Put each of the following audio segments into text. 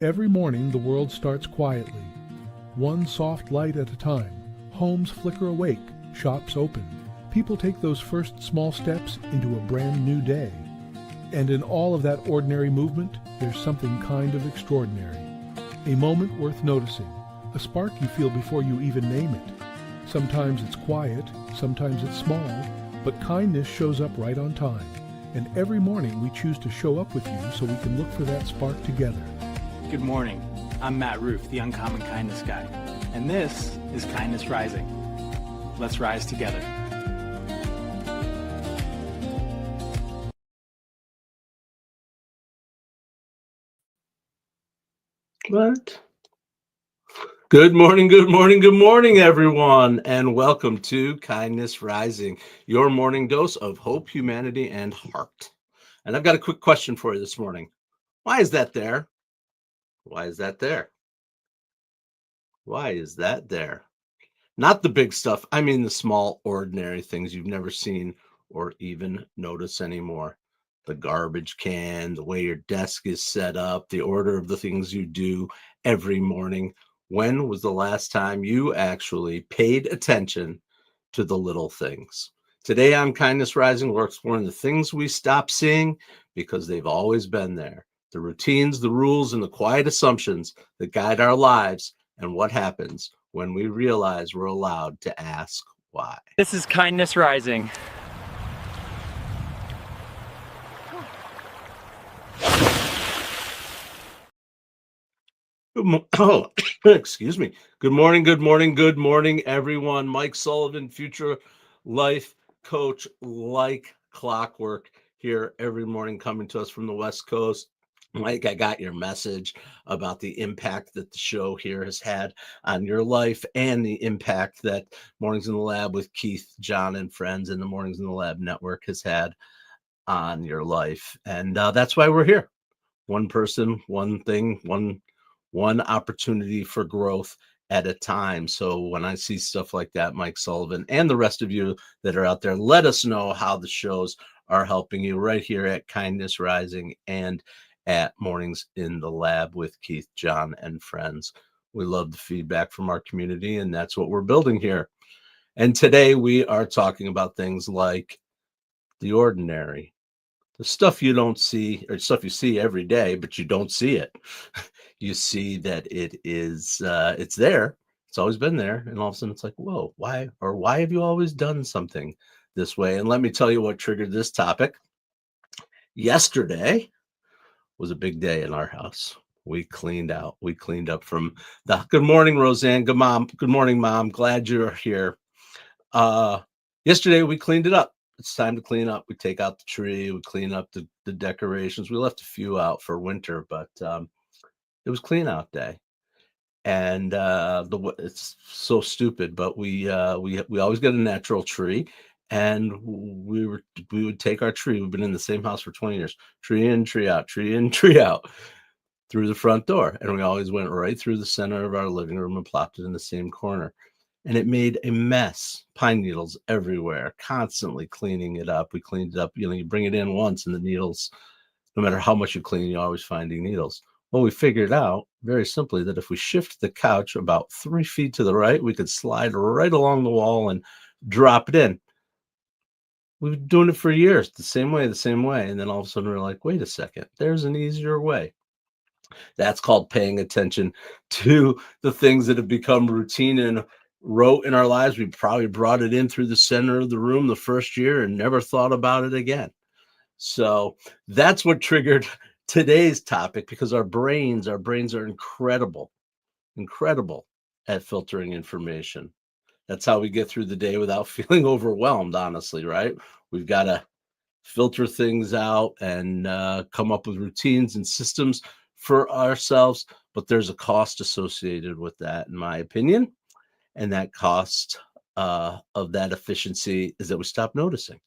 Every morning the world starts quietly, one soft light at a time. Homes flicker awake, shops open. People take those first small steps into a brand new day. And in all of that ordinary movement, there's something kind of extraordinary. A moment worth noticing, a spark you feel before you even name it. Sometimes it's quiet, sometimes it's small, but kindness shows up right on time. And every morning we choose to show up with you so we can look for that spark together. Good morning. I'm Matt Roof, the Uncommon Kindness Guy, and this is Kindness Rising. Let's rise together. What? Good morning, good morning, good morning, everyone, and welcome to Kindness Rising, your morning dose of hope, humanity, and heart. And I've got a quick question for you this morning. Why is that there? Why is that there? Why is that there? Not the big stuff. I mean the small, ordinary things you've never seen or even notice anymore. The garbage can, the way your desk is set up, the order of the things you do every morning. When was the last time you actually paid attention to the little things? Today on Kindness Rising, we're exploring the things we stop seeing because they've always been there. The routines, the rules, and the quiet assumptions that guide our lives, and what happens when we realize we're allowed to ask why. This is Kindness Rising. Oh, excuse me. Good morning, good morning, good morning, everyone. Mike Sullivan, future life coach, like clockwork, here every morning, coming to us from the West Coast. Mike, I got your message about the impact that the show here has had on your life and the impact that Mornings in the Lab with Keith, John, and friends in the Mornings in the Lab network has had on your life. And that's why we're here. One person, one thing, one opportunity for growth at a time. So when I see stuff like that, Mike Sullivan and the rest of you that are out there, let us know how the shows are helping you right here at Kindness Rising and at Mornings in the Lab with Keith, John, and friends. We love the feedback from our community, and that's what we're building here. And today we are talking about things like the ordinary, the stuff you don't see, or stuff you see every day, but you don't see it. You see that it is, it's there. It's always been there. And all of a sudden it's like, whoa, why have you always done something this way? And let me tell you what triggered this topic. Yesterday was a big day in our house. We cleaned out. We cleaned up from the, good morning, Roseanne. Good morning, Mom. Glad you're here. Yesterday we cleaned it up. It's time to clean up. We take out the tree, we clean up the decorations. We left a few out for winter, but it was clean out day. And it's so stupid, but we always get a natural tree, and we would take our tree. We've been in the same house for 20 years. Tree in, tree out, tree in, tree out, through the front door, and we always went right through the center of our living room and plopped it in the same corner. And it made a mess, pine needles everywhere, constantly cleaning it up. We cleaned it up. You bring it in once and the needles, no matter how much you clean, you're always finding needles. Well, we figured out very simply that if we shift the couch about 3 feet to the right, we could slide right along the wall and drop it in. We've been doing it for years, the same way. And then all of a sudden we're like, wait a second, there's an easier way. That's called paying attention to the things that have become routine and rote in our lives. We probably brought it in through the center of the room the first year and never thought about it again. So that's what triggered today's topic, because our brains are incredible at filtering information. That's how we get through the day without feeling overwhelmed, honestly, right? We've got to filter things out and come up with routines and systems for ourselves, but there's a cost associated with that, in my opinion. And that cost of that efficiency is that we stop noticing.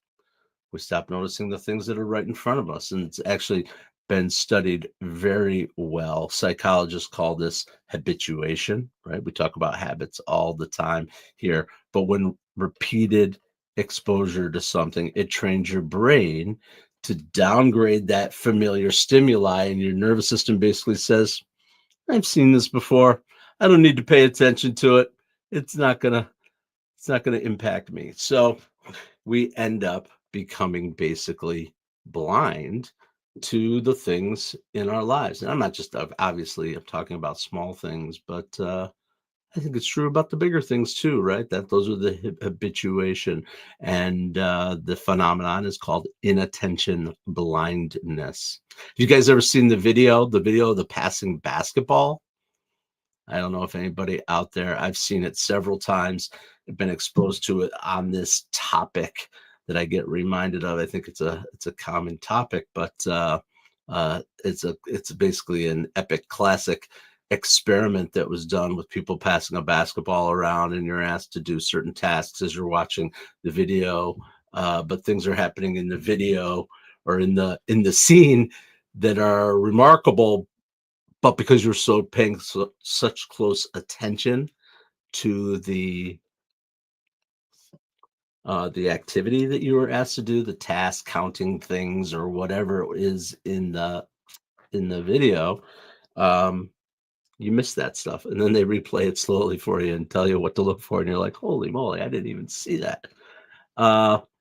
We stop noticing the things that are right in front of us. And it's actually been studied very well. Psychologists call this habituation, right? We talk about habits all the time here, but when repeated exposure to something, it trains your brain to downgrade that familiar stimuli, and your nervous system basically says, I've seen this before. I don't need to pay attention to it. It's not gonna impact me. So we end up becoming basically blind to the things in our lives. And I'm not just obviously I'm talking about small things, but I think it's true about the bigger things too, right? That those are the habituation, and the phenomenon is called inattention blindness. You guys ever seen the video? The video of the passing basketball? I don't know if anybody out there. I've seen it several times. I've been exposed to it on this topic that I get reminded of. I think it's a common topic, but it's basically an epic classic experiment that was done with people passing a basketball around, and you're asked to do certain tasks as you're watching the video. But things are happening in the video or in the scene that are remarkable, but because you're so paying such close attention to the activity that you were asked to do, the task, counting things or whatever it is in the video, um, you miss that stuff, and then they replay it slowly for you and tell you what to look for, and you're like, "Holy moly, I didn't even see that."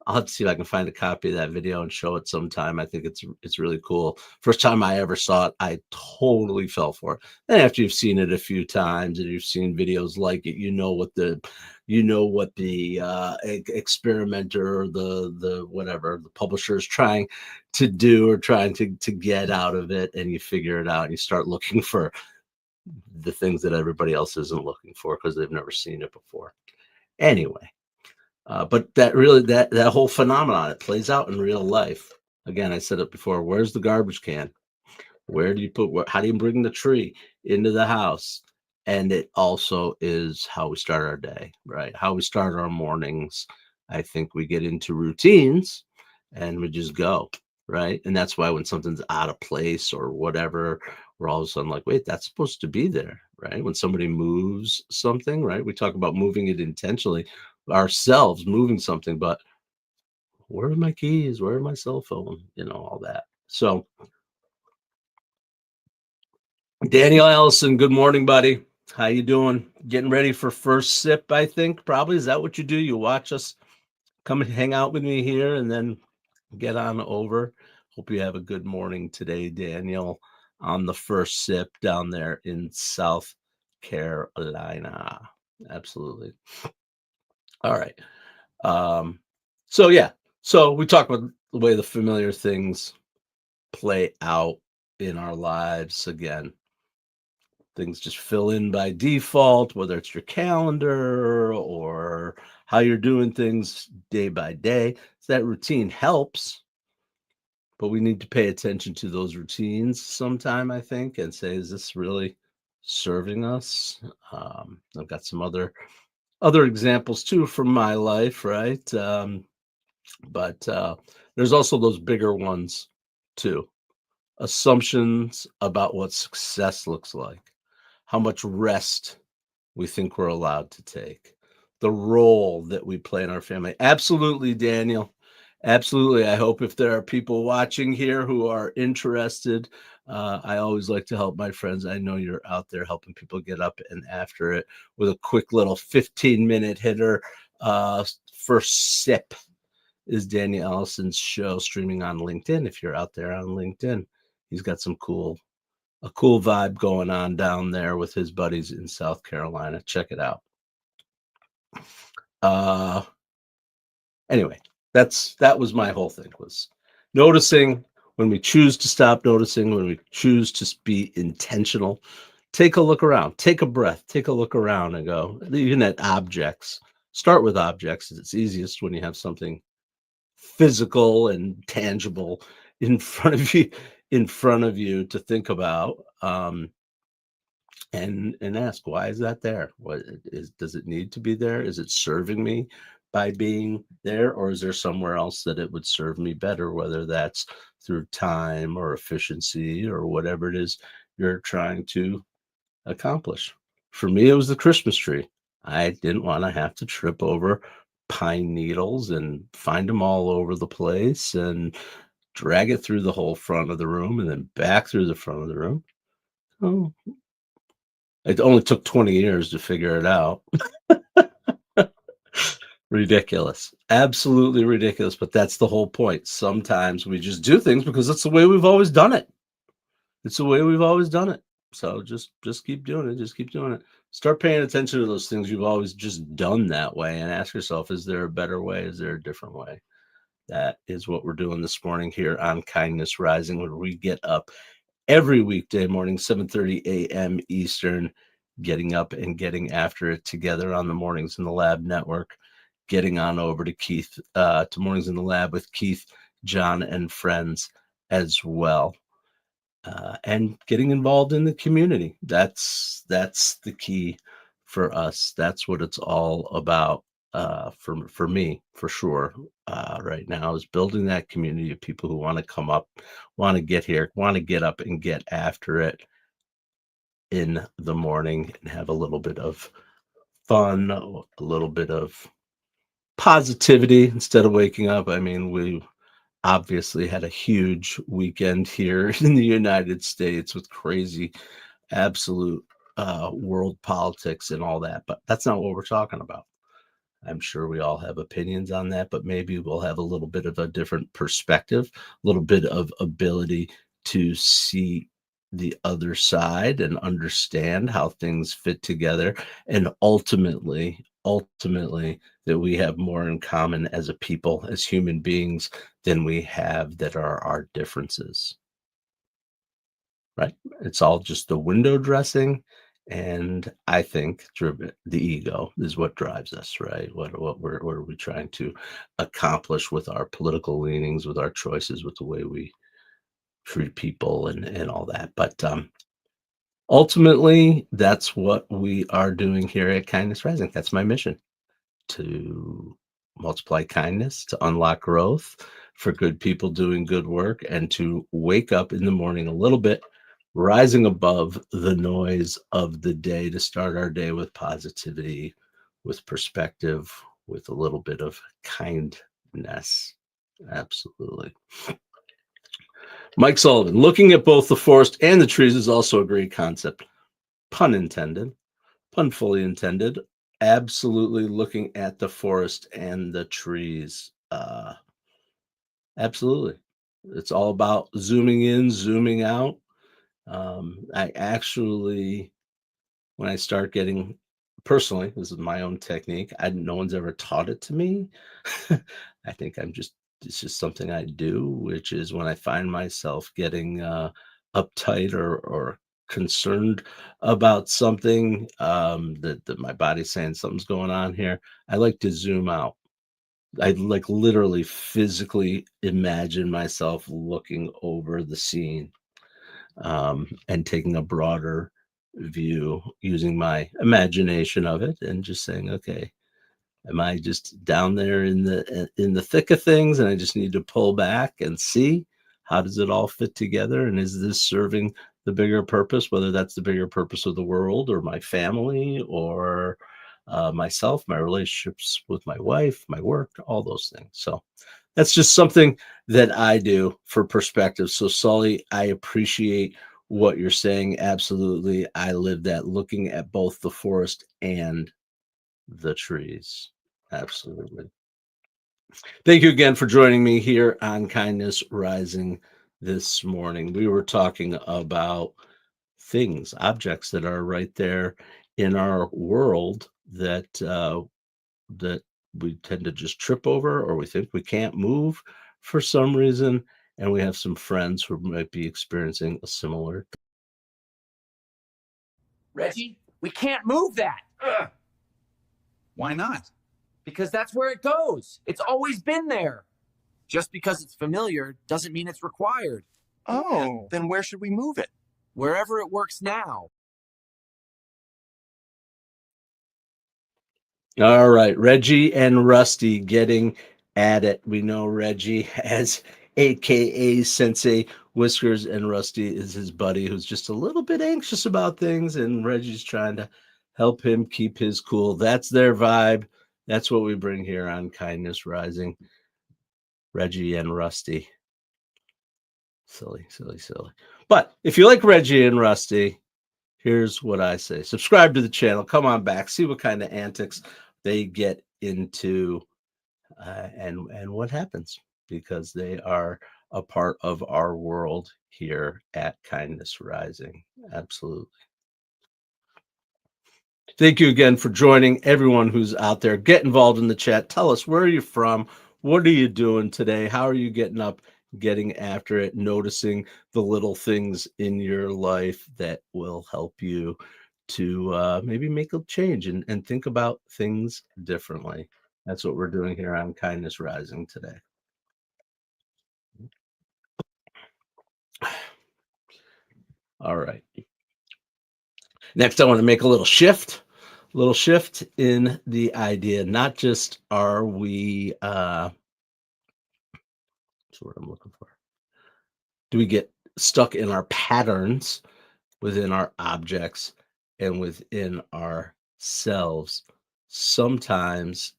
I'll have to see if I can find a copy of that video and show it sometime. I think it's really cool. First time I ever saw it, I totally fell for it. And after you've seen it a few times and you've seen videos like it, you know what the experimenter or the whatever the publisher is trying to do or trying to get out of it, and you figure it out and you start looking for the things that everybody else isn't looking for because they've never seen it before. Anyway. But that whole phenomenon, it plays out in real life. Again, I said it before. Where's the garbage can? Where do you how do you bring the tree into the house? And it also is how we start our day, right? How we start our mornings. I think we get into routines and we just go, right? And that's why when something's out of place or whatever, we're all of a sudden like, wait, that's supposed to be there, right? When somebody moves something, right? We talk about moving it intentionally, ourselves moving something, but where are my keys? Where are my cell phone? All that. So, Daniel Ellison, good morning, buddy. How you doing? Getting ready for first sip, I think, probably. Is that what you do? You watch us come and hang out with me here and then get on over. Hope you have a good morning today, Daniel, on the first sip down there in South Carolina. Absolutely. All right. So yeah. So we talk about the way the familiar things play out in our lives. Again, things just fill in by default, whether it's your calendar or how you're doing things day by day. So that routine helps, but we need to pay attention to those routines sometime, I think, and say, is this really serving us? I've got some other examples too from my life, right? But there's also those bigger ones too. Assumptions about what success looks like, how much rest we think we're allowed to take, the role that we play in our family. Absolutely, Daniel. Absolutely. I hope if there are people watching here who are interested, I always like to help my friends. I know you're out there helping people get up and after it with a quick little 15-minute hitter. First sip is Daniel Ellison's show streaming on LinkedIn. If you're out there on LinkedIn, he's got a cool vibe going on down there with his buddies in South Carolina. Check it out. Anyway, that was my whole thing, was noticing when we choose to stop noticing, when we choose to be intentional. Take a look around, take a breath, take a look around and go, even at objects. Start with objects. It's easiest when you have something physical and tangible in front of you to think about, and ask, why is that there? Does it need to be there? Is it serving me by being there, or is there somewhere else that it would serve me better, whether that's through time or efficiency or whatever it is you're trying to accomplish? For me, it was the Christmas tree. I didn't want to have to trip over pine needles and find them all over the place and drag it through the whole front of the room and then back through the front of the room. Oh, It only took 20 years to figure it out. Ridiculous. Absolutely ridiculous. But that's the whole point. Sometimes we just do things because it's the way we've always done it. It's the way we've always done it. So just keep doing it. Just keep doing it. Start paying attention to those things you've always just done that way and ask yourself, is there a better way? Is there a different way? That is what we're doing this morning here on Kindness Rising, where we get up every weekday morning, 7:30 a.m. Eastern, getting up and getting after it together on the Mornings in the Lab Network, getting on over to Keith, to Mornings in the Lab with Keith, John, and friends as well. And getting involved in the community. That's the key for us. That's what it's all about. For me, for sure, right now is building that community of people who want to come up, want to get here, want to get up and get after it in the morning and have a little bit of fun, a little bit of positivity instead of waking up. I mean, we obviously had a huge weekend here in the United States with crazy, absolute world politics and all that, but that's not what we're talking about. I'm sure we all have opinions on that, but maybe we'll have a little bit of a different perspective, a little bit of ability to see the other side and understand how things fit together. And ultimately, that we have more in common as a people, as human beings, than we have that are our differences. Right? It's all just the window dressing. And I think the ego is what drives us, right? What are we trying to accomplish with our political leanings, with our choices, with the way we treat people and all that. But ultimately, that's what we are doing here at Kindness Rising. That's my mission, to multiply kindness, to unlock growth, for good people doing good work, and to wake up in the morning a little bit, rising above the noise of the day, to start our day with positivity, with perspective, with a little bit of kindness. Absolutely. Mike Sullivan, looking at both the forest and the trees is also a great concept. Pun intended, pun fully intended. Absolutely looking at the forest and the trees. Absolutely. It's all about zooming in, zooming out. I actually, when I start getting, personally, this is my own technique. No one's ever taught it to me. I think it's just something I do, which is when I find myself getting uptight or concerned about something, that my body's saying something's going on here, I like to zoom out. I like literally physically imagine myself looking over the scene, and taking a broader view, using my imagination of it, and just saying, okay, am I just down there in the thick of things, and I just need to pull back and see how does it all fit together, and is this serving the bigger purpose, whether that's the bigger purpose of the world or my family or myself, my relationships with my wife, my work, all those things. So that's just something that I do for perspective. So Sully, I appreciate what you're saying. Absolutely. I live that, looking at both the forest and the trees. Absolutely. Thank you again for joining me here on Kindness Rising this morning. We were talking about things, objects that are right there in our world that that we tend to just trip over, or we think we can't move for some reason, and we have some friends who might be experiencing a similar. Reggie, we can't move that. Ugh. Why not? Because that's where it goes. It's always been there. Just because it's familiar doesn't mean it's required. Oh, then where should we move it? Wherever it works now. All right, Reggie and Rusty getting at it. We know Reggie as AKA Sensei Whiskers, and Rusty is his buddy who's just a little bit anxious about things, and Reggie's trying to help him keep his cool. That's their vibe. That's what we bring here on Kindness Rising. Reggie and Rusty. Silly. But if you like Reggie and Rusty, here's what I say. Subscribe to the channel. Come on back. See what kind of antics they get into and what happens, because they are a part of our world here at Kindness Rising. Absolutely. Thank you again for joining. Everyone who's out there, get involved in the chat. Tell us, where are you from? What are you doing today? How are you getting up, getting after it, noticing the little things in your life that will help you to maybe make a change and think about things differently. That's what we're doing here on Kindness Rising today. All right. Next, I want to make a little shift in the idea. Not just are we, that's what I'm looking for. Do we get stuck in our patterns within our objects and within ourselves? Sometimes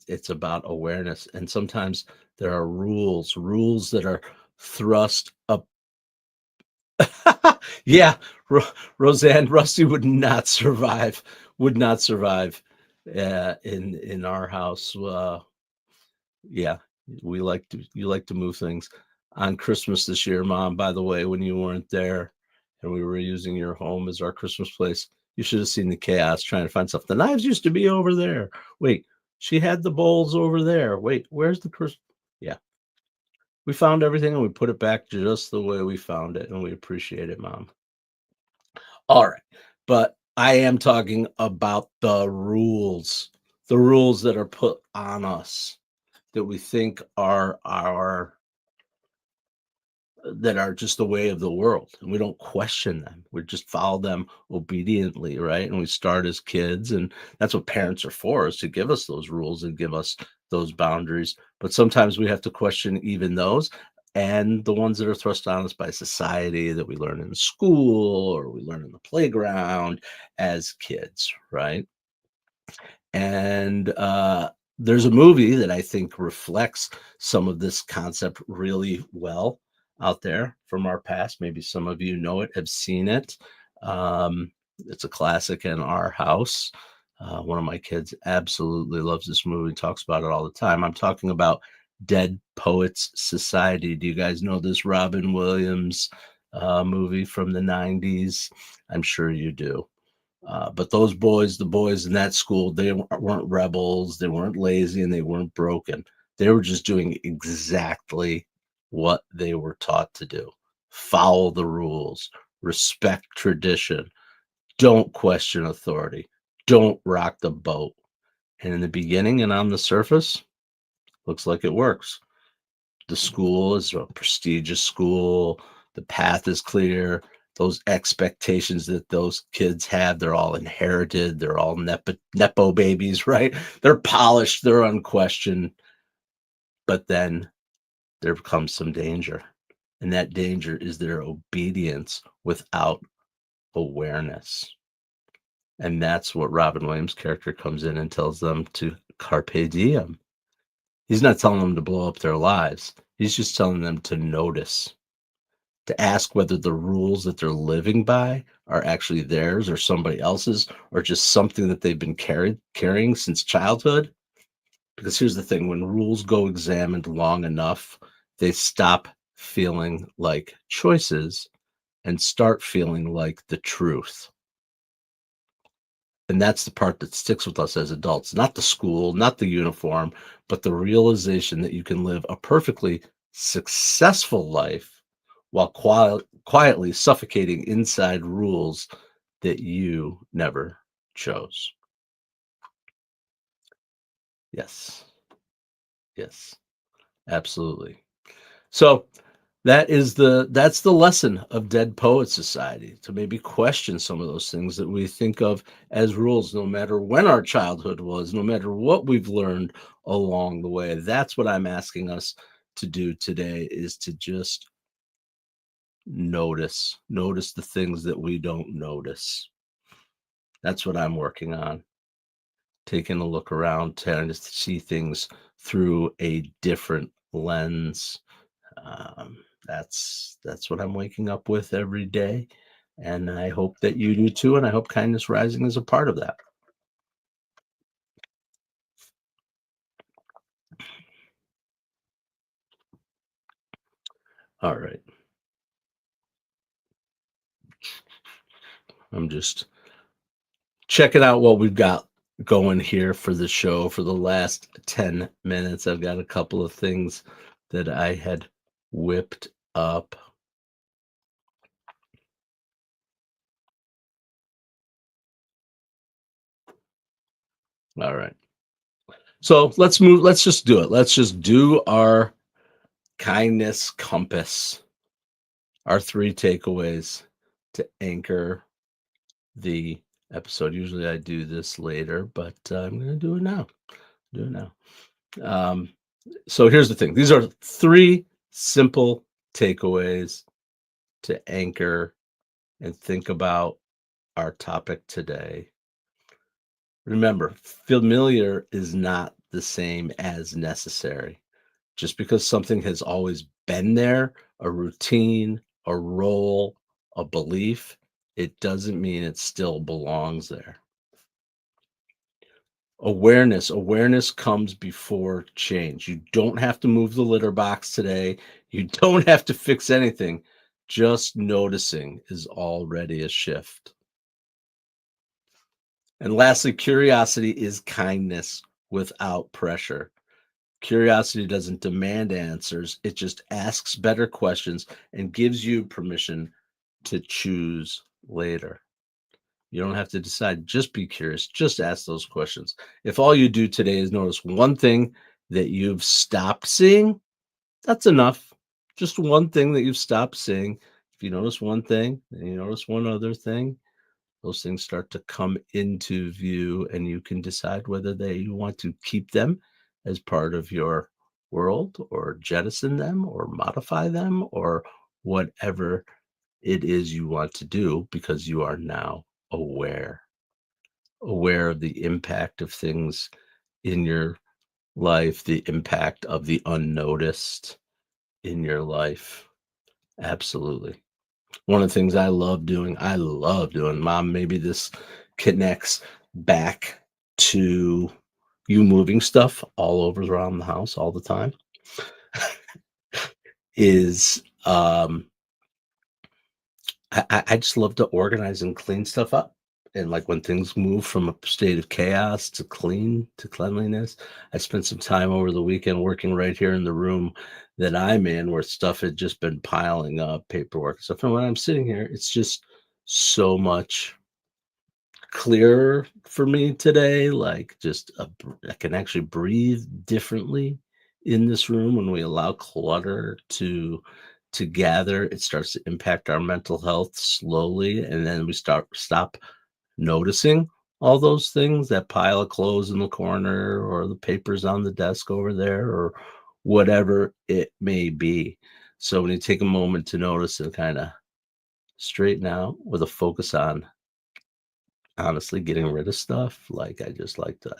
it's about awareness, and sometimes there are rules that are thrust up. Yeah, Roseanne, Rusty would not survive. In our house. Yeah, you like to move things. On Christmas this year, Mom, by the way, when you weren't there and we were using your home as our Christmas place, you should have seen the chaos trying to find stuff. The knives used to be over there. Wait, she had the bowls over there. Wait, where's the Christmas? Yeah. We found everything and we put it back just the way we found it, and we appreciate it, Mom. All right. But I am talking about the rules that are put on us that we think are just the way of the world, and we don't question them. We just follow them obediently, right? And we start as kids, and that's what parents are for, is to give us those rules and give us those boundaries. But sometimes we have to question even those, and the ones that are thrust on us by society, that we learn in school or we learn in the playground as kids, right? And there's a movie that I think reflects some of this concept really well out there from our past. Maybe some of you know it, have seen it. It's a classic in our house. One of my kids absolutely loves this movie, talks about it all the time. I'm talking about Dead Poets Society. Do you guys know this Robin Williams movie from the 90s? I'm sure you do. But the boys in that school, they weren't rebels, they weren't lazy, and they weren't broken. They were just doing exactly what they were taught to do. Follow the rules, respect tradition, don't question authority, don't rock the boat. And in the beginning and on the surface, looks like it works. The school is a prestigious school, the path is clear. Those expectations that those kids have, they're all inherited. They're all nepo babies, right? They're polished, they're unquestioned. But then there comes some danger. And that danger is their obedience without awareness. And that's what Robin Williams' character comes in and tells them to carpe diem. He's not telling them to blow up their lives. He's just telling them to notice, to ask whether the rules that they're living by are actually theirs or somebody else's, or just something that they've been carrying since childhood. Because here's the thing, when rules go examined long enough, they stop feeling like choices and start feeling like the truth. And that's the part that sticks with us as adults, not the school, not the uniform, but the realization that you can live a perfectly successful life while quietly suffocating inside rules that you never chose. Yes, absolutely. So that's the lesson of Dead Poet Society, to maybe question some of those things that we think of as rules, no matter when our childhood was, no matter what we've learned along the way. That's what I'm asking us to do today, is to just notice the things that we don't notice. That's what I'm working on. Taking a look around, trying to see things through a different lens. That's what I'm waking up with every day. And I hope that you do too. And I hope Kindness Rising is a part of that. All right. I'm just checking out what we've got going here for the show for the last 10 minutes. I've got a couple of things that I had whipped up. All right. So let's move. Let's just do it. Let's just do our kindness compass, our 3 takeaways to anchor the episode. Usually I do this later, but I'm going to do it now. So here's the thing. These are 3 simple takeaways to anchor and think about our topic today. Remember, familiar is not the same as necessary. Just because something has always been there, a routine, a role, a belief, it doesn't mean it still belongs there. Awareness comes before change. You don't have to move the litter box today. You don't have to fix anything. Just noticing is already a shift. And lastly, curiosity is kindness without pressure. Curiosity doesn't demand answers. It just asks better questions and gives you permission to choose later. You don't have to decide. Just be curious. Just ask those questions. If all you do today is notice one thing that you've stopped seeing, that's enough. Just one thing that you've stopped seeing. If you notice one thing, then you notice one other thing, those things start to come into view, and you can decide whether you want to keep them as part of your world or jettison them or modify them or whatever it is you want to do, because you are now aware of the impact of things in your life, the impact of the unnoticed in your life. Absolutely. One of the things I love doing, Mom, maybe this connects back to you moving stuff all over around the house all the time, is I just love to organize and clean stuff up. And like when things move from a state of chaos to cleanliness, I spent some time over the weekend working right here in the room that I'm in, where stuff had just been piling up, paperwork and stuff. And when I'm sitting here, it's just so much clearer for me today. Like I can actually breathe differently in this room when we allow clutter to gather. It starts to impact our mental health slowly, and then we stop noticing all those things, that pile of clothes in the corner or the papers on the desk over there or whatever it may be. So when you take a moment to notice and kind of straighten out with a focus on honestly getting rid of stuff, like I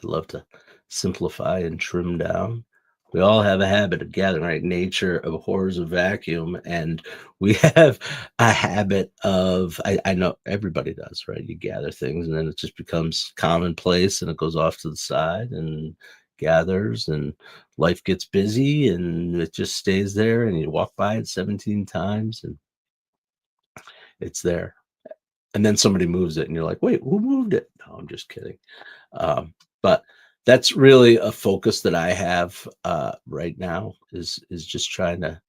love to simplify and trim down. We all have a habit of gathering, right? Nature abhors a vacuum, and we have a habit of, I know everybody does, right? You gather things and then it just becomes commonplace and it goes off to the side and gathers, and life gets busy and it just stays there, and you walk by it 17 times and it's there. And then somebody moves it and you're like, wait, who moved it? No, I'm just kidding. But that's really a focus that I have right now, is just trying to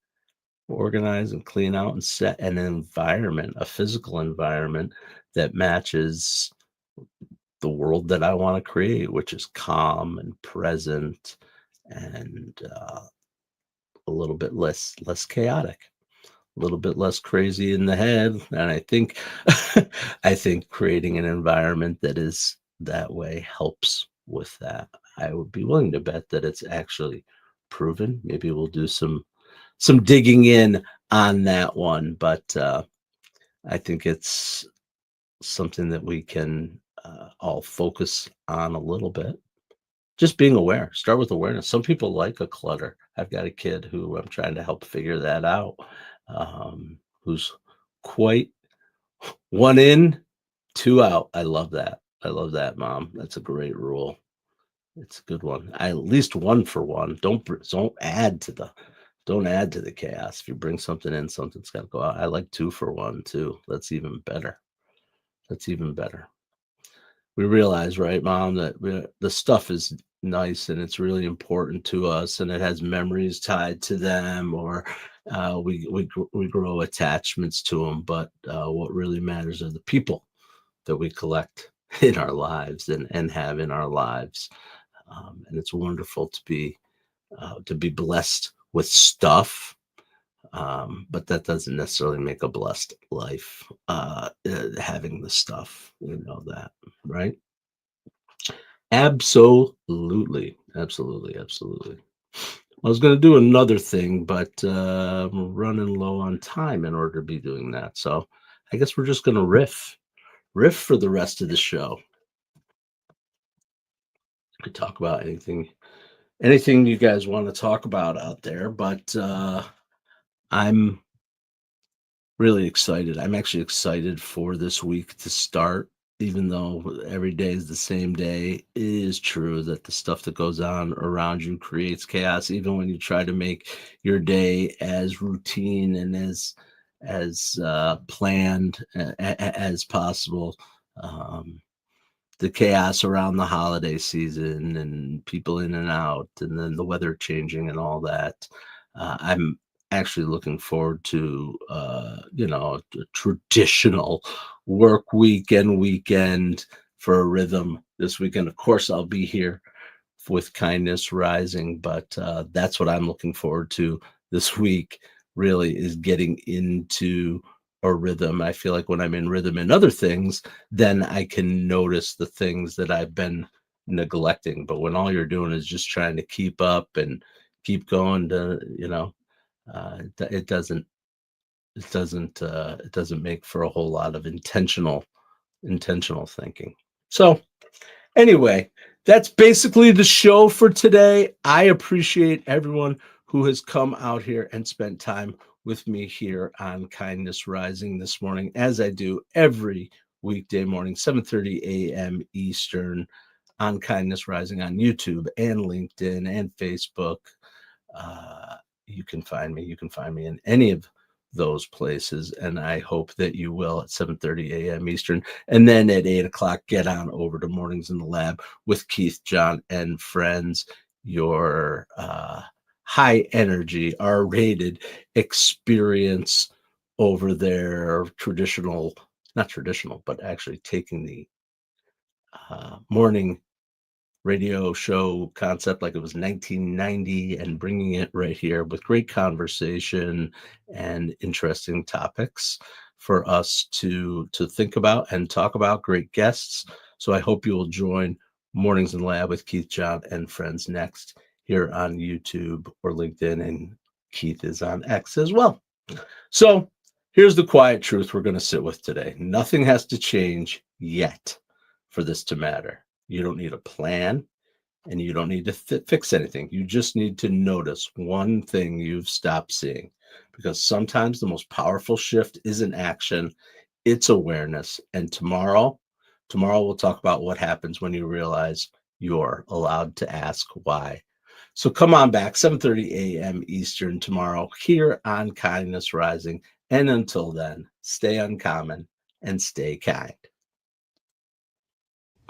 organize and clean out and set an environment, a physical environment that matches the world that I want to create, which is calm and present and a little bit less chaotic, a little bit less crazy in the head. And I think I think creating an environment that is that way helps with that. I would be willing to bet that it's actually proven. Maybe we'll do some digging in on that one, but I think it's something that we can all focus on a little bit. Just being aware. Start with awareness. Some people like a clutter. I've got a kid who I'm trying to help figure that out, who's quite 1 in, 2 out. I love that. I love that, Mom. That's a great rule. It's a good one. At least 1 for 1. Don't add to the chaos. If you bring something in, something's got to go out. I like 2 for 1 too. That's even better. We realize, right, Mom, that the stuff is nice and it's really important to us, and it has memories tied to them, or we grow attachments to them. But what really matters are the people that we collect in our lives and have in our lives. And it's wonderful to be blessed with stuff, but that doesn't necessarily make a blessed life. Having the stuff, you know that, right? Absolutely. I was going to do another thing, but we're running low on time in order to be doing that. So I guess we're just going to riff for the rest of the show. Could talk about anything you guys want to talk about out there, but I'm really excited. I'm actually excited for this week to start, even though every day is the same day. It is true that the stuff that goes on around you creates chaos, even when you try to make your day as routine and as planned as possible. The chaos around the holiday season and people in and out, and then the weather changing and all that. I'm actually looking forward to, a traditional work weekend for a rhythm this weekend. Of course, I'll be here with Kindness Rising, but that's what I'm looking forward to this week, really, is getting into a rhythm. I feel like when I'm in rhythm and other things, then I can notice the things that I've been neglecting. But when all you're doing is just trying to keep up and keep going to, it doesn't make for a whole lot of intentional thinking. So anyway, that's basically the show for today. I appreciate everyone who has come out here and spent time with me here on Kindness Rising this morning, as I do every weekday morning, 7:30 a.m. Eastern, on Kindness Rising on YouTube and LinkedIn and Facebook. You can find me in any of those places, and I hope that you will at 7:30 a.m. Eastern. And then at 8 o'clock, get on over to Mornings in the Lab with Keith, John, and friends, your high energy, R-rated experience over their not traditional, but actually taking the morning radio show concept like it was 1990 and bringing it right here with great conversation and interesting topics for us to think about and talk about. Great guests. So I hope you will join Mornings in the Lab with Keith, John, and friends next here on YouTube or LinkedIn, and Keith is on X as well. So here's the quiet truth we're going to sit with today. Nothing has to change yet for this to matter. You don't need a plan, and you don't need to fix anything. You just need to notice one thing you've stopped seeing, because sometimes the most powerful shift isn't action, it's awareness. And tomorrow we'll talk about what happens when you realize you're allowed to ask why. So come on back, 7:30 a.m. Eastern tomorrow here on Kindness Rising. And until then, stay uncommon and stay kind.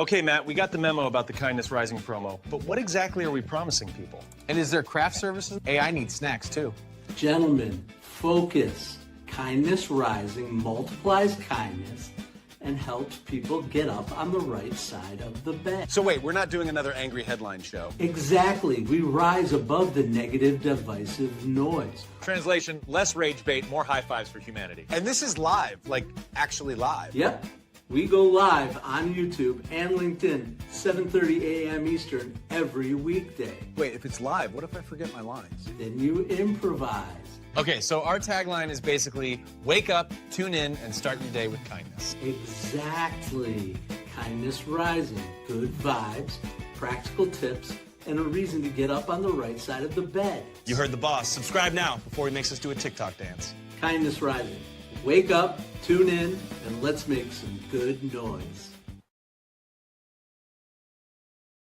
Okay, Matt, we got the memo about the Kindness Rising promo, but what exactly are we promising people? And is there craft services? Hey, I need snacks too. Gentlemen, focus. Kindness Rising multiplies kindness and helps people get up on the right side of the bed. So wait, we're not doing another angry headline show. Exactly. We rise above the negative, divisive noise. Translation, less rage bait, more high fives for humanity. And this is live, like actually live. Yep. We go live on YouTube and LinkedIn, 7:30 a.m. Eastern every weekday. Wait, if it's live, what if I forget my lines? Then you improvise. Okay, so our tagline is basically wake up, tune in, and start your day with kindness. Exactly. Kindness Rising. Good vibes, practical tips, and a reason to get up on the right side of the bed. You heard the boss. Subscribe now before he makes us do a TikTok dance. Kindness Rising. Wake up, tune in, and let's make some good noise.